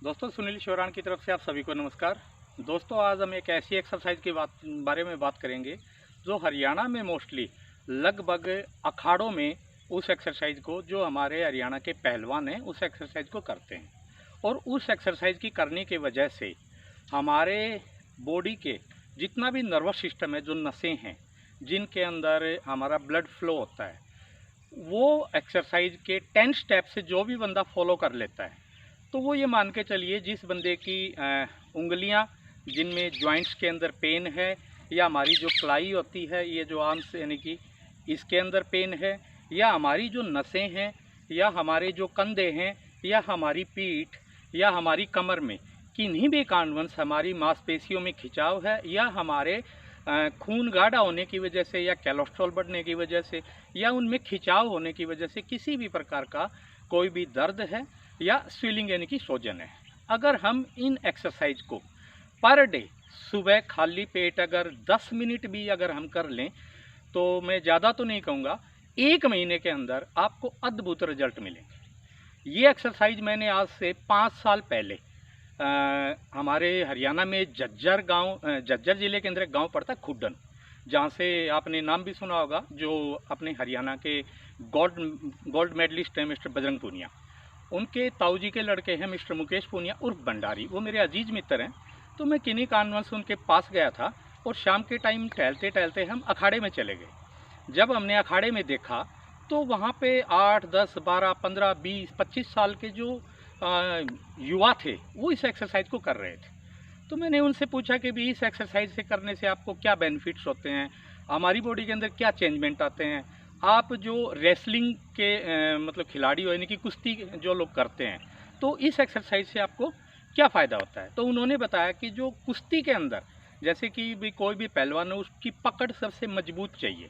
दोस्तों, सुनील शोरान की तरफ से आप सभी को नमस्कार। दोस्तों, आज हम एक ऐसी एक्सरसाइज के बारे में बात करेंगे जो हरियाणा में मोस्टली लगभग अखाड़ों में उस एक्सरसाइज को जो हमारे हरियाणा के पहलवान हैं उस एक्सरसाइज को करते हैं। और उस एक्सरसाइज की करने की वजह से हमारे बॉडी के जितना भी नर्वस सिस्टम है, जो नसें हैं जिनके अंदर हमारा ब्लड फ्लो होता है, वो एक्सरसाइज के 10 स्टेप से जो भी बंदा फॉलो कर लेता है तो वो ये मान के चलिए, जिस बंदे की उंगलियां जिनमें जॉइंट्स के अंदर पेन है, या हमारी जो कलाई होती है, ये जो आर्म्स यानी कि इसके अंदर पेन है, या हमारी जो नसें हैं, या हमारे जो कंधे हैं, या हमारी पीठ, या हमारी कमर में किन्हीं भी कारणवश हमारी मांसपेशियों में खिंचाव है, या हमारे खून गाढ़ा होने की वजह से, या कोलेस्ट्रॉल बढ़ने की वजह से, या उनमें खिंचाव होने की वजह से किसी भी प्रकार का कोई भी दर्द है या स्वेलिंग यानी कि सूजन है, अगर हम इन एक्सरसाइज को पर डे सुबह खाली पेट अगर 10 मिनट भी अगर हम कर लें तो मैं ज़्यादा तो नहीं कहूँगा, 1 महीने के अंदर आपको अद्भुत रिजल्ट मिलेंगे। ये एक्सरसाइज मैंने आज से 5 साल पहले हमारे हरियाणा में झज्जर ज़िले के अंदर एक गाँव पड़ता है खुड्डन, जहाँ से आपने नाम भी सुना होगा, जो अपने हरियाणा के गोल्ड मेडलिस्ट हैं मिस्टर बजरंग पूनिया, उनके ताऊ जी के लड़के हैं मिस्टर मुकेश पूनिया उर्फ भंडारी। वो मेरे अजीज मित्र हैं। तो मैं किन्हीं कारणवश उनके पास गया था और शाम के टाइम टहलते टहलते हम अखाड़े में चले गए। जब हमने अखाड़े में देखा तो वहाँ पे 8, 10, 12, 15, 20, 25 साल के जो युवा थे वो इस एक्सरसाइज को कर रहे थे। तो मैंने उनसे पूछा कि भी इस एक्सरसाइज से करने से आपको क्या बेनिफिट्स होते हैं, हमारी बॉडी के अंदर क्या चेंजमेंट आते हैं, आप जो रेसलिंग के मतलब खिलाड़ी हो यानी कि कुश्ती जो लोग करते हैं तो इस एक्सरसाइज से आपको क्या फ़ायदा होता है। तो उन्होंने बताया कि जो कुश्ती के अंदर जैसे कि भी कोई भी पहलवान हो, उसकी पकड़ सबसे मजबूत चाहिए,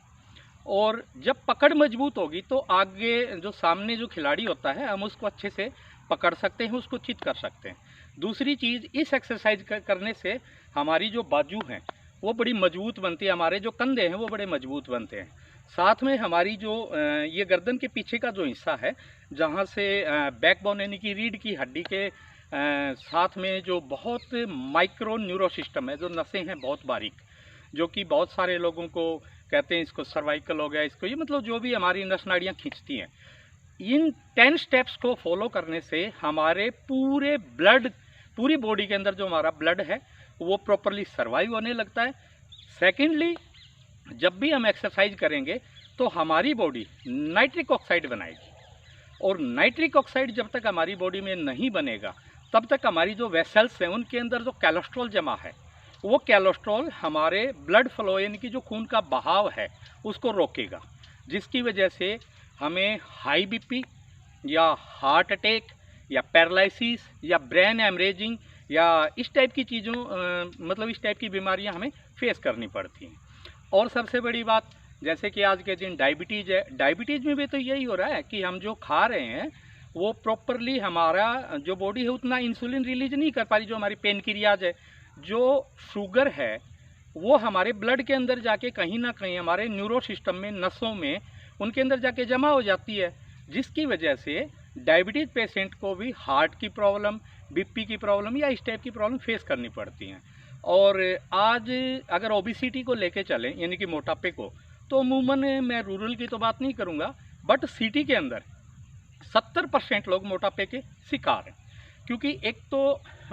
और जब पकड़ मजबूत होगी तो आगे जो सामने जो खिलाड़ी होता है हम उसको अच्छे से पकड़ सकते हैं, उसको चित कर सकते हैं। दूसरी चीज़, इस एक्सरसाइज करने से हमारी जो बाजू हैं वो बड़ी मजबूत बनती है, हमारे जो कंधे हैं वो बड़े मजबूत बनते हैं। साथ में हमारी जो ये गर्दन के पीछे का जो हिस्सा है, जहाँ से बैकबोन यानी कि रीढ़ की हड्डी के साथ में जो बहुत माइक्रो न्यूरो सिस्टम है, जो नसें हैं बहुत बारीक, जो कि बहुत सारे लोगों को कहते हैं इसको सर्वाइकल हो गया, इसको ये मतलब जो भी हमारी नस नाड़ियाँ खींचती हैं, इन 10 स्टेप्स को फॉलो करने से हमारे पूरी बॉडी के अंदर जो हमारा ब्लड है वो प्रॉपरली सर्वाइव होने लगता है। सेकेंडली, जब भी हम एक्सरसाइज करेंगे तो हमारी बॉडी नाइट्रिक ऑक्साइड बनाएगी, और नाइट्रिक ऑक्साइड जब तक हमारी बॉडी में नहीं बनेगा तब तक हमारी जो वेसल्स हैं उनके अंदर जो कोलेस्ट्रॉल जमा है, वो कोलेस्ट्रॉल हमारे ब्लड फ्लो यानी कि जो खून का बहाव है उसको रोकेगा, जिसकी वजह से हमें हाई बीपी या हार्ट अटैक या पैरालिसिस या ब्रेन हेमरेजिंग या इस टाइप की चीज़ों मतलब इस टाइप की बीमारियां हमें फेस करनी पड़ती हैं। और सबसे बड़ी बात, जैसे कि आज के दिन डायबिटीज़ है, डायबिटीज़ में भी तो यही हो रहा है कि हम जो खा रहे हैं वो प्रॉपरली हमारा जो बॉडी है उतना इंसुलिन रिलीज नहीं कर पा रही। जो हमारी पेनक्रियाज है, जो शुगर है, वो हमारे ब्लड के अंदर जाके कहीं ना कहीं हमारे न्यूरो सिस्टम में, नसों में, उनके अंदर जाके जमा हो जाती है, जिसकी वजह से डायबिटीज़ पेशेंट को भी हार्ट की प्रॉब्लम, बीपी की प्रॉब्लम या इस टाइप की प्रॉब्लम फेस करनी पड़ती हैं। और आज अगर ओबिसिटी को लेके चलें यानी कि मोटापे को, तो अमूमन मैं रूरल की तो बात नहीं करूंगा, बट सिटी के अंदर 70% लोग मोटापे के शिकार हैं। क्योंकि एक तो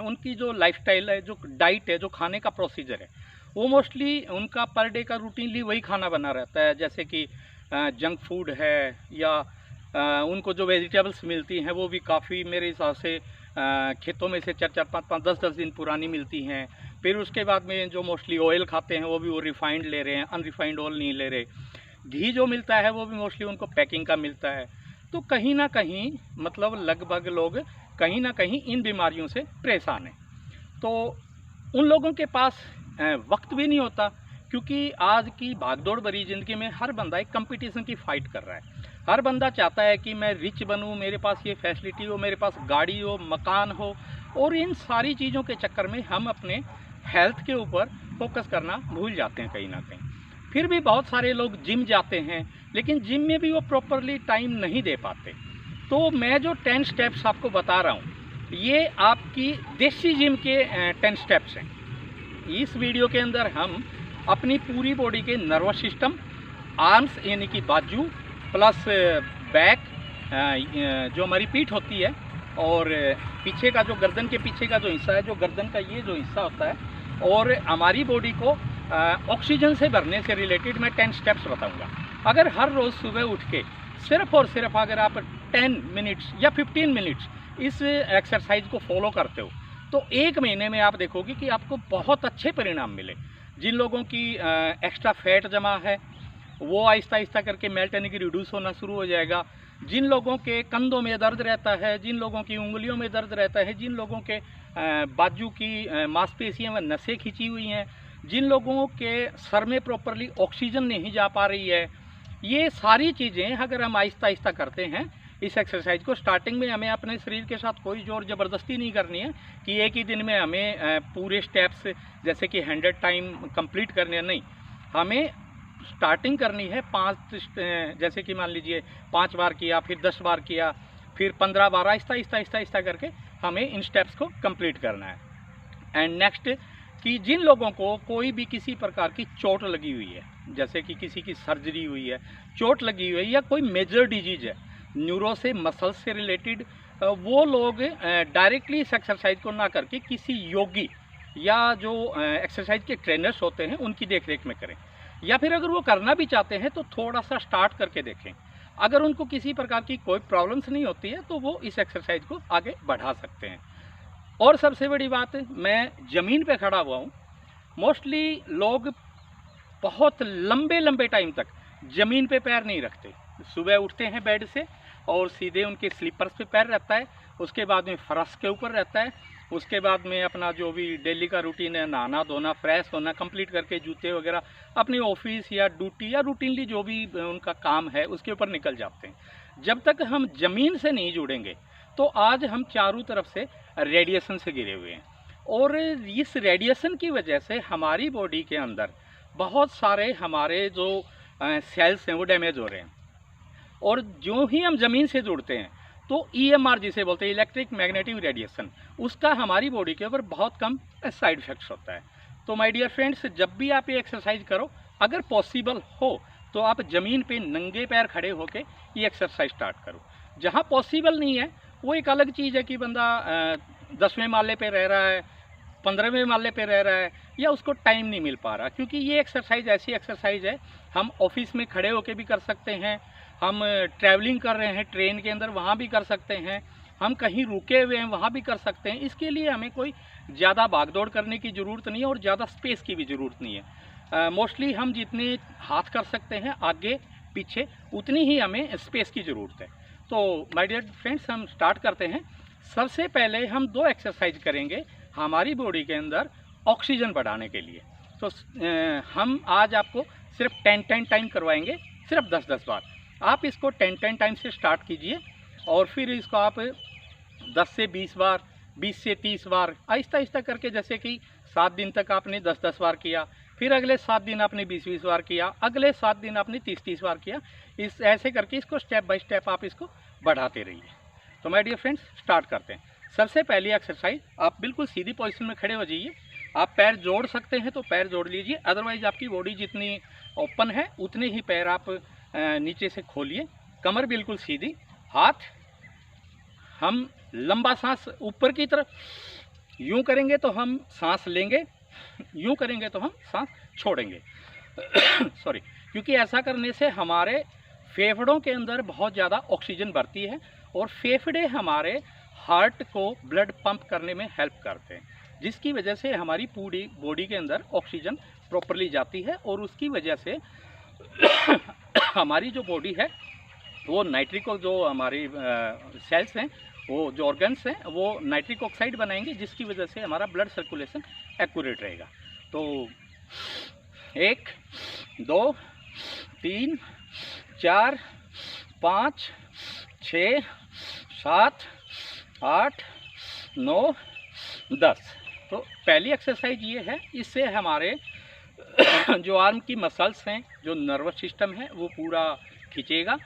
उनकी जो लाइफस्टाइल है, जो डाइट है, जो खाने का प्रोसीजर है, वो मोस्टली उनका पर डे का रूटीनली वही खाना बना रहता है, जैसे कि जंक फूड है, या उनको जो वेजिटेबल्स मिलती हैं वो भी काफ़ी मेरे हिसाब से खेतों में से 4-4, 5-5, 10-10 दिन पुरानी मिलती हैं। फिर उसके बाद में जो मोस्टली ऑयल खाते हैं वो भी वो रिफाइंड ले रहे हैं, अनरिफाइंड ऑयल नहीं ले रहे। घी जो मिलता है वो भी मोस्टली उनको पैकिंग का मिलता है। तो कहीं ना कहीं मतलब लगभग लोग कहीं ना कहीं इन बीमारियों से परेशान हैं। तो उन लोगों के पास वक्त भी नहीं होता, क्योंकि आज की भागदौड़ भरी ज़िंदगी में हर बंदा एक कंपटीशन की फ़ाइट कर रहा है। हर बंदा चाहता है कि मैं रिच बनूं, मेरे पास ये फैसिलिटी हो, मेरे पास गाड़ी हो, मकान हो, और इन सारी चीज़ों के चक्कर में हम अपने हेल्थ के ऊपर फोकस करना भूल जाते हैं कहीं ना कहीं। फिर भी बहुत सारे लोग जिम जाते हैं, लेकिन जिम में भी वो प्रॉपरली टाइम नहीं दे पाते। तो मैं जो 10 स्टेप्स आपको बता रहा हूँ, ये आपकी देसी जिम के 10 स्टेप्स हैं। इस वीडियो के अंदर हम अपनी पूरी बॉडी के नर्वस सिस्टम, आर्म्स यानी कि बाजू प्लस बैक, जो हमारी पीठ होती है, और पीछे का जो गर्दन के पीछे का जो हिस्सा है, जो गर्दन का ये जो हिस्सा होता है, और हमारी बॉडी को ऑक्सीजन से भरने से रिलेटेड मैं 10 स्टेप्स बताऊंगा। अगर हर रोज़ सुबह उठ के सिर्फ और सिर्फ अगर आप 10 मिनट्स या 15 मिनट्स इस एक्सरसाइज को फॉलो करते हो तो 1 महीने में आप देखोगे कि आपको बहुत अच्छे परिणाम मिले। जिन लोगों की एक्स्ट्रा फैट जमा है वो आहिस्ता आहिस्ता करके मेल्ट यानी कि रिड्यूस होना शुरू हो जाएगा। जिन लोगों के कंधों में दर्द रहता है, जिन लोगों की उंगलियों में दर्द रहता है, जिन लोगों के बाजू की मांसपेशियां व नसें खिंची हुई हैं, जिन लोगों के सर में प्रॉपरली ऑक्सीजन नहीं जा पा रही है, ये सारी चीज़ें अगर हम आहिस्ता आहिस्ता करते हैं इस एक्सरसाइज को, स्टार्टिंग में हमें अपने शरीर के साथ कोई जोर ज़बरदस्ती नहीं करनी है कि एक ही दिन में हमें पूरे स्टेप्स जैसे कि 100 टाइम कंप्लीट करने, नहीं, हमें स्टार्टिंग करनी है 5, जैसे कि मान लीजिए 5 बार किया, फिर 10 बार किया, फिर 15 बार, आहिस्ता आहिस्ता आहिस्ता आहिस्ता करके हमें इन स्टेप्स को कंप्लीट करना है। एंड नेक्स्ट कि जिन लोगों को कोई भी किसी प्रकार की चोट लगी हुई है, जैसे कि किसी की सर्जरी हुई है, चोट लगी हुई है, या कोई मेजर डिजीज है न्यूरो से, मसल्स से रिलेटेड, वो लोग डायरेक्टली इस एक्सरसाइज को ना करके किसी योगी या जो एक्सरसाइज के ट्रेनर्स होते हैं उनकी देखरेख में करें। या फिर अगर वो करना भी चाहते हैं तो थोड़ा सा स्टार्ट करके देखें। अगर उनको किसी प्रकार की कोई प्रॉब्लम्स नहीं होती है तो वो इस एक्सरसाइज को आगे बढ़ा सकते हैं। और सबसे बड़ी बात, मैं ज़मीन पे खड़ा हुआ हूँ। मोस्टली लोग बहुत लंबे लंबे टाइम तक ज़मीन पे पैर नहीं रखते। सुबह उठते हैं बेड से और सीधे उनके स्लीपर्स पे पैर रहता है, उसके बाद में फर्श के ऊपर रहता है, उसके बाद में अपना जो भी डेली का रूटीन है, नहाना धोना, फ्रेश होना कंप्लीट करके जूते वगैरह अपने ऑफिस या ड्यूटी या रूटीनली जो भी उनका काम है उसके ऊपर निकल जाते हैं। जब तक हम ज़मीन से नहीं जुड़ेंगे तो आज हम चारों तरफ से रेडिएशन से घिरे हुए हैं, और इस रेडिएशन की वजह से हमारी बॉडी के अंदर बहुत सारे हमारे जो सेल्स हैं वो डैमेज हो रहे हैं। और जो ही हम ज़मीन से जुड़ते हैं तो EMR जिसे बोलते हैं, इलेक्ट्रिक मैग्नेटिक रेडिएशन, उसका हमारी बॉडी के ऊपर बहुत कम साइड इफेक्ट्स होता है। तो माय डियर फ्रेंड्स, जब भी आप ये एक्सरसाइज करो, अगर पॉसिबल हो तो आप ज़मीन पे नंगे पैर खड़े होकर ये एक्सरसाइज स्टार्ट करो। जहाँ पॉसिबल नहीं है वो एक अलग चीज़ है कि बंदा 10वें माले पे रह रहा है, 15वें माले पे रह रहा है, या उसको टाइम नहीं मिल पा रहा। क्योंकि ये एक्सरसाइज ऐसी एक्सरसाइज है, हम ऑफिस में खड़े होकर भी कर सकते हैं, हम ट्रैवलिंग कर रहे हैं ट्रेन के अंदर वहाँ भी कर सकते हैं, हम कहीं रुके हुए हैं वहाँ भी कर सकते हैं। इसके लिए हमें कोई ज़्यादा भागदौड़ करने की ज़रूरत नहीं है और ज़्यादा स्पेस की भी ज़रूरत नहीं है। मोस्टली हम जितने हाथ कर सकते हैं आगे पीछे उतनी ही हमें स्पेस की ज़रूरत है। तो माय डियर फ्रेंड्स, हम स्टार्ट करते हैं। सबसे पहले हम 2 एक्सरसाइज करेंगे हमारी बॉडी के अंदर ऑक्सीजन बढ़ाने के लिए। तो हम आज आपको सिर्फ 10 टाइम करवाएंगे, सिर्फ 10 बार। आप इसको 10 टाइम से स्टार्ट कीजिए और फिर इसको आप 10 से 20 बार, 20 से 30 बार, आहिस्ता आहिस्ता करके, जैसे कि 7 दिन तक आपने 10 बार किया, फिर अगले 7 दिन आपने 20 बार किया, अगले 7 दिन आपने 30 बार किया। इस ऐसे करके इसको स्टेप बाय स्टेप आप इसको बढ़ाते रहिए। तो माय डियर फ्रेंड्स, स्टार्ट करते हैं। सबसे पहली एक्सरसाइज, आप बिल्कुल सीधी पोजीशन में खड़े हो जाइए। आप पैर जोड़ सकते हैं तो पैर जोड़ लीजिए, अदरवाइज आपकी बॉडी जितनी ओपन है उतने ही पैर आप नीचे से खोलिए। कमर बिल्कुल सीधी, हाथ हम लंबा सांस ऊपर की तरफ, यूं करेंगे तो हम सांस लेंगे, यूं करेंगे तो हम सांस छोड़ेंगे। सॉरी, क्योंकि ऐसा करने से हमारे फेफड़ों के अंदर बहुत ज़्यादा ऑक्सीजन भरती है और फेफड़े हमारे हार्ट को ब्लड पंप करने में हेल्प करते हैं, जिसकी वजह से हमारी पूरी बॉडी के अंदर ऑक्सीजन प्रॉपरली जाती है और उसकी वजह से हमारी जो बॉडी है वो नाइट्रिक, जो हमारी सेल्स हैं, वो जो ऑर्गन्स हैं, वो नाइट्रिक ऑक्साइड बनाएंगे, जिसकी वजह से हमारा ब्लड सर्कुलेशन एक्यूरेट रहेगा। तो 1 2 3 4 5 6 7 8 9 10। तो पहली एक्सरसाइज ये है, इससे हमारे जो आर्म की मसल्स हैं, जो नर्वस सिस्टम है, वो पूरा खींचेगा।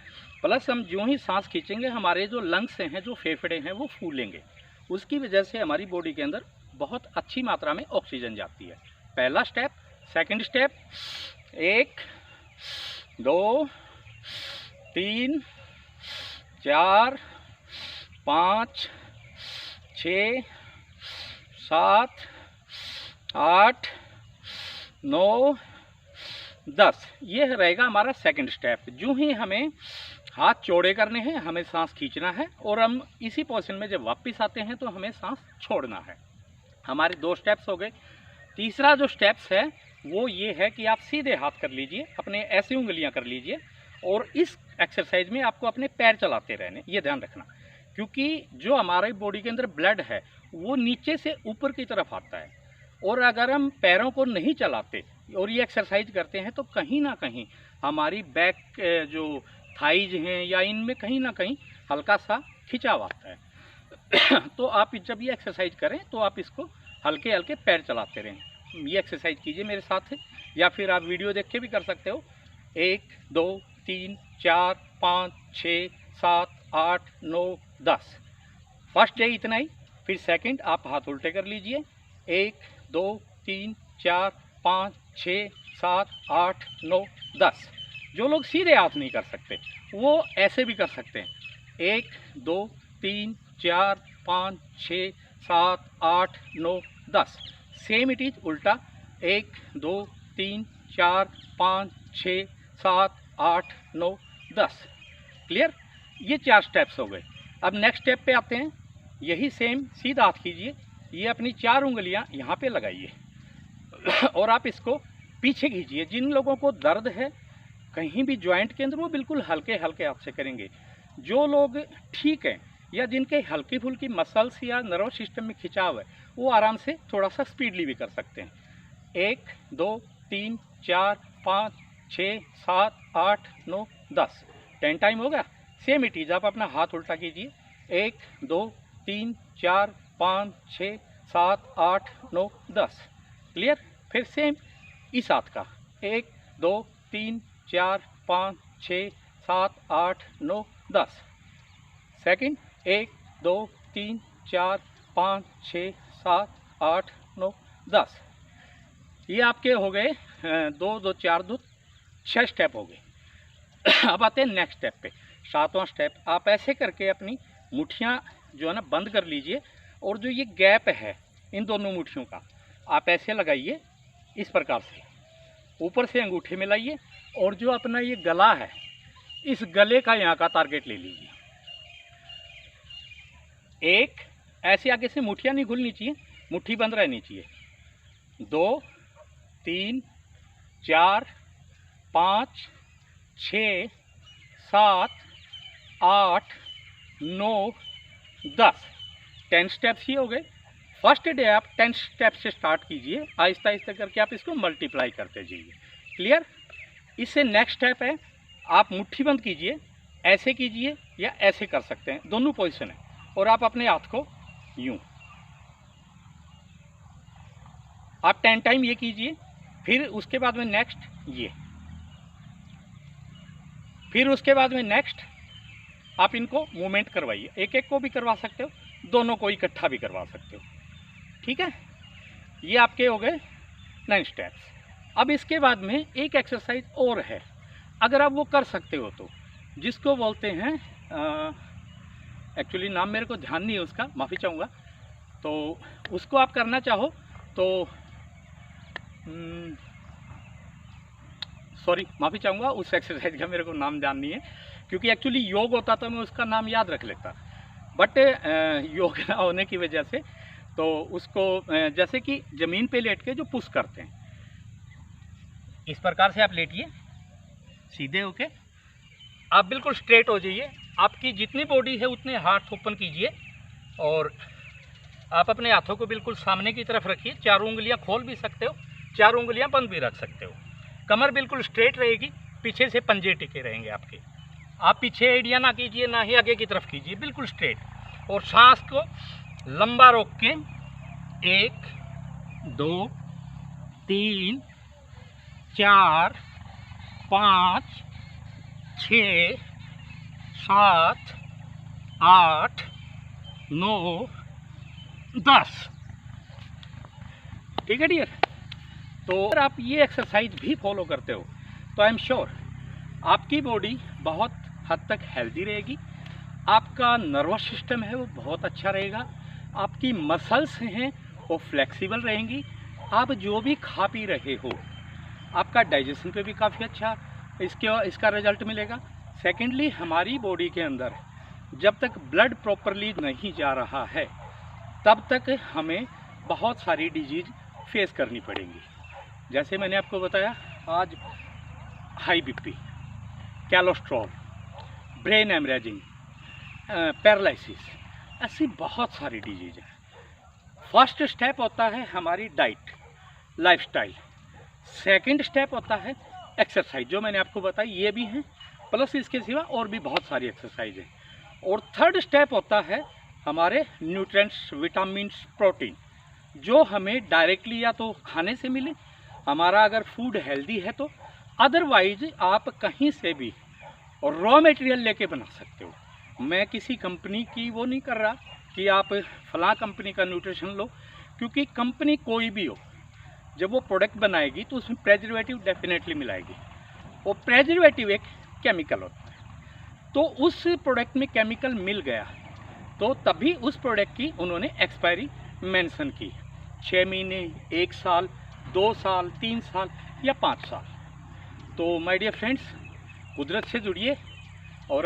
प्लस हम जो ही सांस खींचेंगे हमारे जो लंग्स हैं, जो फेफड़े हैं, वो फूलेंगे। उसकी वजह से हमारी बॉडी के अंदर बहुत अच्छी मात्रा में ऑक्सीजन जाती है। पहला स्टेप। सेकंड स्टेप, 1 2 3 4 5 6 7 8 9 10, ये रहेगा हमारा सेकंड स्टेप। जो ही हमें हाथ चौड़े करने हैं, हमें सांस खींचना है और हम इसी पोजीशन में जब वापस आते हैं तो हमें सांस छोड़ना है। हमारे 2 स्टेप्स हो गए। तीसरा जो स्टेप्स है वो ये है कि आप सीधे हाथ कर लीजिए, अपने ऐसी उंगलियां कर लीजिए और इस एक्सरसाइज में आपको अपने पैर चलाते रहने, ये ध्यान रखना, क्योंकि जो हमारे बॉडी के अंदर ब्लड है वो नीचे से ऊपर की तरफ आता है और अगर हम पैरों को नहीं चलाते और ये एक्सरसाइज करते हैं तो कहीं ना कहीं हमारी बैक जो थाइज हैं या इनमें कहीं ना कहीं हल्का सा खिंचाव आता है। तो आप जब ये एक्सरसाइज करें तो आप इसको हल्के हल्के पैर चलाते रहें। ये एक्सरसाइज कीजिए मेरे साथ या फिर आप वीडियो देख के भी कर सकते हो। 1 2 3 4 5 6 7 8 9 10। फर्स्ट डे इतना ही। फिर सेकंड आप हाथ उल्टे कर लीजिए। 1 2 3 4 5 6 7 8 9 10। जो लोग सीधे हाथ नहीं कर सकते वो ऐसे भी कर सकते हैं। 1 2 3 4 5 6 7 8 9 10। सेम इट इज उल्टा। 1 2 3 4 5 6 7 8 9 10। क्लियर? ये 4 स्टेप्स हो गए। अब नेक्स्ट स्टेप पे आते हैं। यही सेम सीधा हाथ कीजिए, ये अपनी 4 उंगलियां यहाँ पे लगाइए और आप इसको पीछे खींचिए। जिन लोगों को दर्द है कहीं भी जॉइंट के अंदर वो बिल्कुल हल्के हल्के हाथ से करेंगे। जो लोग ठीक हैं या जिनके हल्की फुल्की मसल्स या नर्व सिस्टम में खिंचाव है वो आराम से थोड़ा सा स्पीडली भी कर सकते हैं। 1 2 3 4 5 6 7 8 9 10। 10 टाइम हो गया। सेम इट इज आप अपना हाथ उल्टा कीजिए। 1 2 3 4 5 6 7 8 9 10। क्लियर? फिर सेम इस हाथ का 1 2 3 4 5 6 7 8 9 10। सेकंड 1 2 3 4 5 6 7 8 9 10। ये आपके हो गए 2 2 4 2 6 स्टेप हो गए। अब आते हैं नेक्स्ट स्टेप पे। 7वां स्टेप। आप ऐसे करके अपनी मुट्ठियाँ जो है ना बंद कर लीजिए और जो ये गैप है इन दोनों मुट्ठियों का आप ऐसे लगाइए इस प्रकार से। ऊपर से अंगूठे में लाइए और जो अपना ये गला है इस गले का यहाँ का टारगेट ले लीजिए। एक ऐसे आगे से मुट्ठियाँ नहीं खुलनी चाहिए, मुट्ठी बंद रहनी चाहिए। 2 3 4 5 6 7 8 9 10। 10 स्टेप्स ही हो गए। फर्स्ट डे आप 10 स्टेप से स्टार्ट कीजिए, आहिस्ता आहिस्ता करके आप इसको मल्टीप्लाई करते जाइए। क्लियर? इससे नेक्स्ट स्टेप है आप मुट्ठी बंद कीजिए, ऐसे कीजिए या ऐसे कर सकते हैं, दोनों पोजीशन है। और आप अपने हाथ को यूं आप 10 टाइम ये कीजिए। फिर उसके बाद में नेक्स्ट ये, फिर उसके बाद में नेक्स्ट आप इनको मूवमेंट करवाइए। एक एक को भी करवा सकते हो, दोनों को इकट्ठा भी करवा सकते हो। ठीक है? ये आपके हो गए 9 स्टेप्स। अब इसके बाद में एक एक्सरसाइज और है, अगर आप वो कर सकते हो तो, जिसको बोलते हैं एक्चुअली नाम मेरे को ध्यान नहीं है उसका, माफ़ी चाहूँगा। तो उसको आप करना चाहो तो सॉरी माफ़ी चाहूँगा, उस एक्सरसाइज का मेरे को नाम ध्यान नहीं है, क्योंकि एक्चुअली योग होता तो मैं उसका नाम याद रख लेता, बट योग ना होने की वजह से तो उसको जैसे कि ज़मीन पे लेट के जो पुश करते हैं, इस प्रकार से आप लेटिए सीधे होके, आप बिल्कुल स्ट्रेट हो जाइए। आपकी जितनी बॉडी है उतने हाथ ओपन कीजिए और आप अपने हाथों को बिल्कुल सामने की तरफ रखिए। 4 उंगलियां खोल भी सकते हो, 4 उंगलियां बंद भी रख सकते हो। कमर बिल्कुल स्ट्रेट रहेगी, पीछे से पंजे टिके रहेंगे आपके। आप पीछे एड़ियाँ ना कीजिए, ना ही आगे की तरफ कीजिए, बिल्कुल स्ट्रेट। और सांस को लंबा रोक के 1 2 3 4 5 6 7 8 9 10। ठीक है डियर। तो अगर आप ये एक्सरसाइज भी फॉलो करते हो तो आई एम श्योर आपकी बॉडी बहुत हद तक हेल्दी रहेगी, आपका नर्वस सिस्टम है वो बहुत अच्छा रहेगा, आपकी मसल्स हैं वो फ्लेक्सिबल रहेंगी, आप जो भी खा पी रहे हो आपका डाइजेशन पे भी काफ़ी अच्छा इसका रिजल्ट मिलेगा। सेकेंडली, हमारी बॉडी के अंदर जब तक ब्लड प्रॉपरली नहीं जा रहा है तब तक हमें बहुत सारी डिजीज फेस करनी पड़ेंगी। जैसे मैंने आपको बताया, आज high BP, cholesterol, brain haemorrhaging, paralysis, ऐसी बहुत सारी डिजीज हैं। फर्स्ट स्टेप होता है हमारी डाइट, लाइफस्टाइल। सेकंड स्टेप होता है एक्सरसाइज, जो मैंने आपको बताई ये भी हैं, प्लस इसके सिवा और भी बहुत सारी एक्सरसाइज हैं। और थर्ड स्टेप होता है हमारे न्यूट्रिएंट्स, विटामिन्स, प्रोटीन, जो हमें डायरेक्टली या तो खाने से मिले, हमारा अगर फूड हेल्दी है तो, अदरवाइज आप कहीं से भी रॉ मटेरियल लेके बना सकते हो। मैं किसी कंपनी की वो नहीं कर रहा कि आप फलां कंपनी का न्यूट्रिशन लो, क्योंकि कंपनी कोई भी हो जब वो प्रोडक्ट बनाएगी तो उसमें प्रेजर्वेटिव डेफिनेटली मिलाएगी, और प्रेजर्वेटिव एक केमिकल होता है। तो उस प्रोडक्ट में केमिकल मिल गया तो तभी उस प्रोडक्ट की उन्होंने एक्सपायरी मेंशन की, 6 महीने, 1 साल, 2 साल, 3 साल या 5 साल। तो माय डियर फ्रेंड्स, कुदरत से जुड़िए,